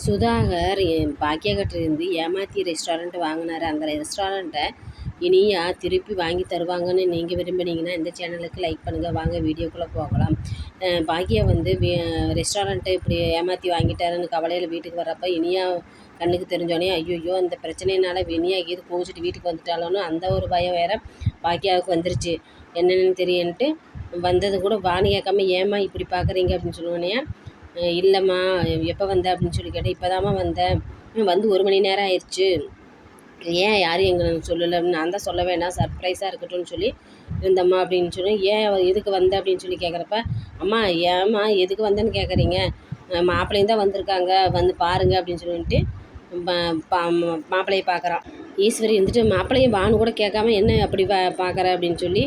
சுதாகர் பாக்கியகிட்டேருந்து ஏமாற்றி ரெஸ்டாரண்ட் வாங்கினார். அந்த ரெஸ்டாரண்ட்டை இனியா திருப்பி வாங்கி தருவாங்கன்னு நீங்கள் விரும்பினீங்கன்னா இந்த சேனலுக்கு லைக் பண்ணுங்கள். வாங்க வீடியோக்குள்ளே போகலாம். பாக்கியா ரெஸ்டாரண்ட்டை இப்படி ஏமாற்றி வாங்கிட்டாருன்னு கவலையில் வீட்டுக்கு வர்றப்ப இனியா கண்ணுக்கு தெரிஞ்சோடனே ஐயோ இந்த பிரச்சனையினால இனியா இது கோச்சிட்டு வீட்டுக்கு வந்துட்டாலோன்னு அந்த ஒரு பயம் வேறு பாக்கியாவுக்கு வந்துருச்சு. என்னென்னு தெரியுன்ட்டு வந்தது கூட வாணி கேட்காம ஏம்மா இப்படி பார்க்குறீங்க அப்படின்னு சொன்னோடனே இல்லைம்மா எப்போ வந்த அப்படின்னு சொல்லி கேட்டேன். இப்போதாம்மா வந்தேன். வந்து 1 மணி நேரம் ஆயிடுச்சு. ஏன் யாரும் எங்களுக்கு சொல்லலை, நான் தான் சொல்ல வேண்டாம் சர்ப்ரைஸாக இருக்கட்டும்னு சொல்லி இருந்தம்மா அப்படின்னு சொல்லி ஏன் எதுக்கு வந்த அப்படின்னு சொல்லி கேட்குறப்ப அம்மா ஏம்மா எதுக்கு வந்தேன்னு கேட்குறீங்க, மாப்பிள்ளையும் தான் வந்திருக்காங்க வந்து பாருங்கள் அப்படின்னு சொல்லிட்டு மாப்பிள்ளையை பார்க்குறான். ஈஸ்வரி இருந்துட்டு மாப்பிள்ளையும் வான்னு கூட கேட்காம என்ன அப்படி பார்க்குற அப்படின்னு சொல்லி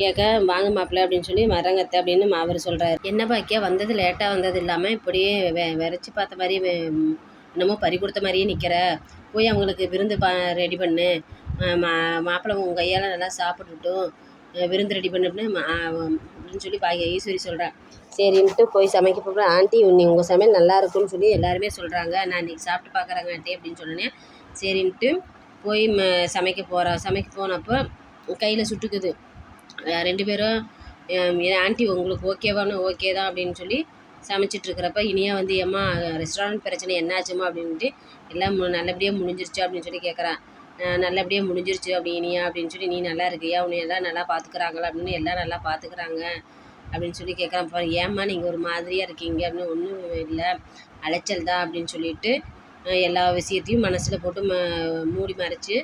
கேட்க வாங்க மாப்பிள்ளை அப்படின்னு சொல்லி மரங்கத்தை அப்படின்னு அவர் சொல்கிறார். என்ன பாக்கியா வந்தது லேட்டாக வந்தது இல்லாமல் இப்படியே விரைச்சி பார்த்த மாதிரி என்னமோ பறி கொடுத்த மாதிரியே நிற்கிற, போய் அவங்களுக்கு விருந்து ரெடி பண்ணு, மாப்பிள்ளை உங்கள் கையால் நல்லா சாப்பிட்டுட்டும் விருந்து ரெடி பண்ணு அப்படின்னு சொல்லி ஈஸ்வரி சொல்கிறேன். சரின்ட்டு போய் சமைக்க போகிறேன். ஆண்டி உங்கள் சமையல் நல்லா இருக்குன்னு சொல்லி எல்லாருமே சொல்கிறாங்க, நான் இன்றைக்கி சாப்பிட்டு பார்க்குறேங்க ஆண்டி அப்படின்னு சொன்னேன். சரின்ட்டு போய் சமைக்க போனப்போ கையில் சுட்டுக்குது. 2 பேரும் ஆண்டி உங்களுக்கு ஓகேவானு ஓகே தான் அப்படின்னு சொல்லி சமைச்சிட்ருக்கிறப்ப இனியா வந்து ஏம்மா ரெஸ்டாரண்ட் பிரச்சனை என்னாச்சுமா அப்படின்ட்டு எல்லாம் நல்லபடியாக முடிஞ்சிருச்சு அப்படின்னு சொல்லி கேட்குறான். நல்லபடியாக முடிஞ்சிருச்சு அப்படி இனியா அப்படின்னு சொல்லி நீ நல்லா இருக்கியா, உன்னை எல்லாம் நல்லா பார்த்துக்குறாங்களா அப்படின்னு எல்லாம் நல்லா பார்த்துக்குறாங்க அப்படின்னு சொல்லி கேட்குறான். ஏம்மா நீங்கள் ஒரு மாதிரியாக இருக்கீங்க அப்படின்னு ஒன்றும் இல்லை அலைச்சல் தான் அப்படின்னு சொல்லிட்டு எல்லா விஷயத்தையும் மனசில் போட்டு மூடி மறைச்சி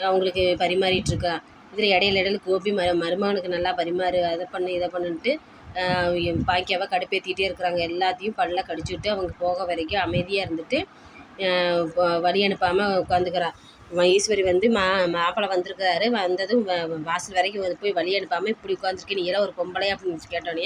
அவங்களுக்கு பரிமாறிட்டுருக்கான். இதில் இடையில கோபி மருமகனுக்கு நல்லா பரிமாறு, அதை பண்ணு இதை பண்ணுன்ட்டு பாக்கியாவை கடுப்பேற்றிக்கிட்டே இருக்கிறாங்க. எல்லாத்தையும் பல்ல கடிச்சுட்டு அவங்க போக வரைக்கும் அமைதியாக இருந்துட்டு வழி அனுப்பாமல் உட்காந்துக்கிறான். ஈஸ்வரி வந்து மாப்பிள்ளை வந்திருக்காரு, வந்ததும் வாசல் வரைக்கும் போய் வழி அனுப்பாமல் இப்படி உட்காந்துருக்கு, நீ எல்லாம் ஒரு பொம்பளையா அப்படின்னு கேட்டோன்னே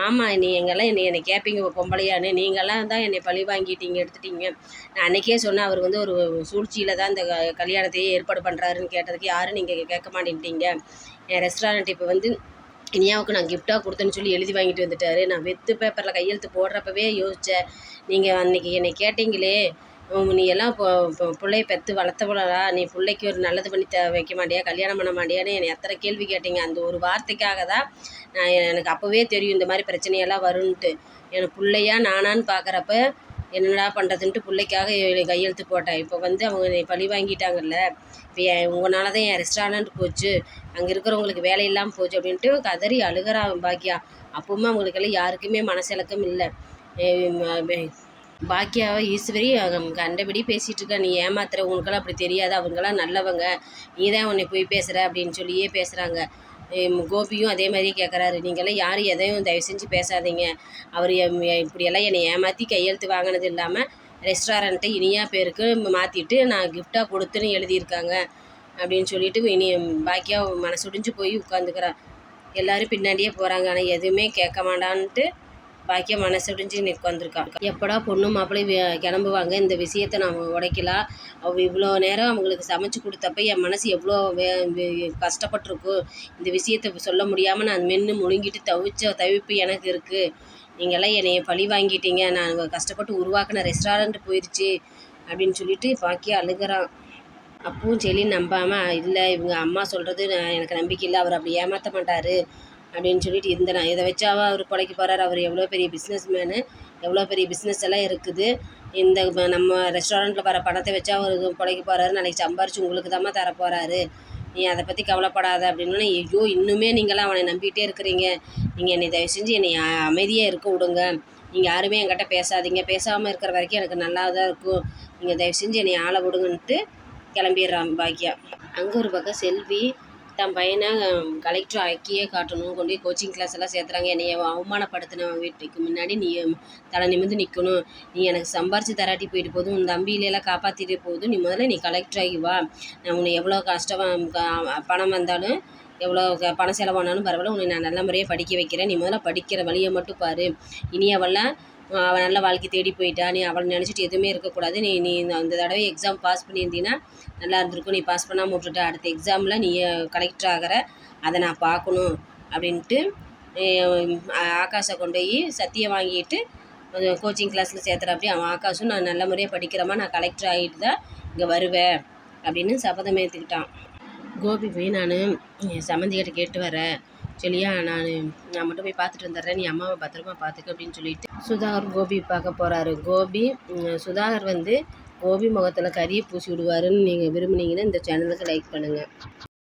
ஆமாம் நீ எங்கெல்லாம் என்னை கேட்பீங்க பொம்பளையான்னு, நீங்கள்லாம் தான் என்னை பழி வாங்கிட்டீங்க எடுத்துட்டீங்க. நான் அன்றைக்கே சொன்னேன் அவர் வந்து ஒரு சூழ்ச்சியில் தான் இந்த கல்யாணத்தையே ஏற்பாடு பண்ணுறாருன்னு கேட்டதுக்கு யாரும் நீங்கள் கேட்க மாட்டேன்ட்டீங்க. என் ரெஸ்டாரண்ட் இப்போ வந்து இனியாவுக்கு நான் கிஃப்டாக கொடுத்தேன்னு சொல்லி எழுதி வாங்கிட்டு வந்துட்டாரு. நான் வெத்து பேப்பரில் கையெழுத்து போடுறப்பவே யோசித்தேன், நீங்கள் அன்றைக்கி என்னை கேட்டீங்களே நீ எல்லாம் இப்போ பிள்ளைய பெற்று வளர்த்தவளா, நீ பிள்ளைக்கு ஒரு நல்லது பண்ணி வைக்க மாட்டியா, கல்யாணம் பண்ண மாட்டியான்னு என்னை எத்தனை கேள்வி கேட்டீங்க. அந்த ஒரு வார்த்தைக்காக தான் எனக்கு அப்போவே தெரியும் இந்த மாதிரி பிரச்சனையெல்லாம் வரும்ன்ட்டு. எனக்கு பிள்ளையா நானான்னு பார்க்குறப்ப என்னடா பண்ணுறதுன்ட்டு பிள்ளைக்காக கையெழுத்து போட்டேன். இப்போ வந்து அவங்க என்னை பழி வாங்கிட்டாங்கல்ல, இப்போ உங்களால தான் என் ரெஸ்டாரண்ட் போச்சு, அங்கே இருக்கிறவங்களுக்கு வேலை இல்லாமல் போச்சு அப்படின்ட்டு கதறி அழுகிறா பாக்கியா. அப்பவுமே அவங்களுக்கெல்லாம் யாருக்குமே மனசிலக்கம் இல்லை. பாக்கியாவை ஈஸ்வரி கண்டபடி பேசிகிட்டு இருக்கா, நீ ஏமாத்துற, உனக்கெல்லாம் அப்படி தெரியாது, அவங்களாம் நல்லவங்க, நீ தான் உன்னை போய் பேசுகிற அப்படின்னு சொல்லியே பேசுகிறாங்க. கோபியும் அதே மாதிரியே கேட்குறாரு, நீங்கள்லாம் யாரும் எதையும் தயவு செஞ்சு பேசாதீங்க, அவர் இப்படியெல்லாம் என்னை ஏமாற்றி கையெழுத்து வாங்கினது இல்லாமல் ரெஸ்டாரண்ட்டை இனியா பேருக்கு மாற்றிட்டு நான் கிஃப்டாக கொடுத்துன்னு எழுதியிருக்காங்க அப்படின்னு சொல்லிட்டு இனி பாக்கியா மனசுடிஞ்சு போய் உட்காந்துக்கிறா. எல்லோரும் பின்னாடியே போகிறாங்க, ஆனால் எதுவுமே கேட்க மாட்டான்ட்டு பாக்கியா மனசுடிஞ்சு உட்காந்துருக்கான். எப்படா பொண்ணு மாப்பிள்ளை கிளம்புவாங்க, இந்த விஷயத்தை நான் உடைக்கலாம், இவ்வளோ நேரம் அவங்களுக்கு சமைச்சு கொடுத்தப்ப என் மனசு எவ்வளோ கஷ்டப்பட்டிருக்கும், இந்த விஷயத்தை சொல்ல முடியாமல் நான் மென்று முழுங்கிட்டு தவிப்பு எனக்கு இருக்குது, நீங்கள்லாம் என்னை பழி வாங்கிட்டீங்க, நான் கஷ்டப்பட்டு உருவாக்கின ரெஸ்டாரண்ட் போயிடுச்சு அப்படின்னு சொல்லிட்டு பாக்கியா அழுகிறான். அப்பவும் செலி நம்பாமல் இல்லை இவங்க அம்மா சொல்கிறது எனக்கு நம்பிக்கை இல்லை, அவர் அப்படி ஏமாற்ற மாட்டார் அப்படின்னு சொல்லிட்டு நான் இதை வச்சாவா அவர் பிழைக்க போகிறார், அவர் எவ்வளோ பெரிய பிஸ்னஸ் மேனு, எவ்வளோ பெரிய பிஸ்னஸ் எல்லாம் இருக்குது, இந்த நம்ம ரெஸ்டாரண்ட்டில் வர பணத்தை வச்சா அவர் பிழைக்க போகிறாரு, நாளைக்கு சம்பாரித்து உங்களுக்கு தாம்மா தர போகிறாரு, நீ அதை பற்றி கவலைப்படாத அப்படின்னா ஐயோ இன்னுமே நீங்களாம் அவனை நம்பிகிட்டே இருக்கிறீங்க, நீங்கள் என்னை தயவு செஞ்சு என்னை அமைதியாக இருக்க விடுங்க, நீங்கள் யாருமே என்கிட்ட பேசாதீங்க, பேசாமல் இருக்கிற வரைக்கும் எனக்கு நல்லா தான் இருக்கும், நீங்கள் தயவு செஞ்சு என்னை ஆள விடுங்கன்ட்டு கிளம்பிடுறான் பாக்கியா. அங்கே ஒரு பக்கம் செல்வி தன் பையனை கலெக்டர் ஆக்கியே காட்டணும், கொண்டு போய் கோச்சிங் கிளாஸ் எல்லாம் சேர்த்துறாங்க, என்னை அவமானப்படுத்தின வீட்டுக்கு முன்னாடி நீ தலை நிமிர்ந்து நிற்கணும், நீ எனக்கு சம்பாரித்து தராட்டி போயிட்டு போதும், உன் தம்பியிலெல்லாம் காப்பாற்றிட்டு போதும், நீ முதல்ல நீ கலெக்டர் ஆகி வா, நான் உன்னை எவ்வளோ பணம் வந்தாலும் எவ்வளோ பணம் செலவானாலும் பரவாயில்ல, உன்னை நான் நல்ல முறையாக படிக்க வைக்கிறேன், நீ முதல்ல படிக்கிற வழியை மட்டும் பாரு, இனி அவள் நல்ல வாழ்க்கை தேடி போயிட்டா, நீ அவளை நினச்சிட்டு எதுவுமே இருக்கக்கூடாது, நீ அந்த தடவை எக்ஸாம் பாஸ் பண்ணியிருந்தீன்னா நல்லா இருந்திருக்கும், நீ பாஸ் பண்ணாமல் விட்டுட்ட, அடுத்த எக்ஸாமில் நீ கலெக்டர் ஆகிற, அதை நான் பார்க்கணும் அப்படின்ட்டு ஆகாஷை கொண்டு போய் சத்தியம் வாங்கிட்டு கோச்சிங் கிளாஸில் சேர்த்துறாப்படி. அவன் ஆகாஷும் நான் நல்ல முறையாக படிக்கிறேம்மா, நான் கலெக்டர் ஆகிட்டு தான் இங்கே வருவேன் அப்படின்னு சபதம் ஏற்றுக்கிட்டான். கோபி போய் நான் சம்மந்திக்கிட்ட கேட்டு வரேன் சரியா, நான் மட்டும் போய் பார்த்துட்டு வந்துடுறேன், நீ அம்மாவை பத்திரமா பார்த்துக்க அப்படின்னு சொல்லிட்டு சுதாகர் கோபி பார்க்க போகிறாரு. சுதாகர் வந்து கோபி முகத்தில் கறியை பூசி விடுவாருன்னு நீங்கள் விரும்புனீங்கன்னா இந்த சேனலுக்கு லைக் பண்ணுங்கள்.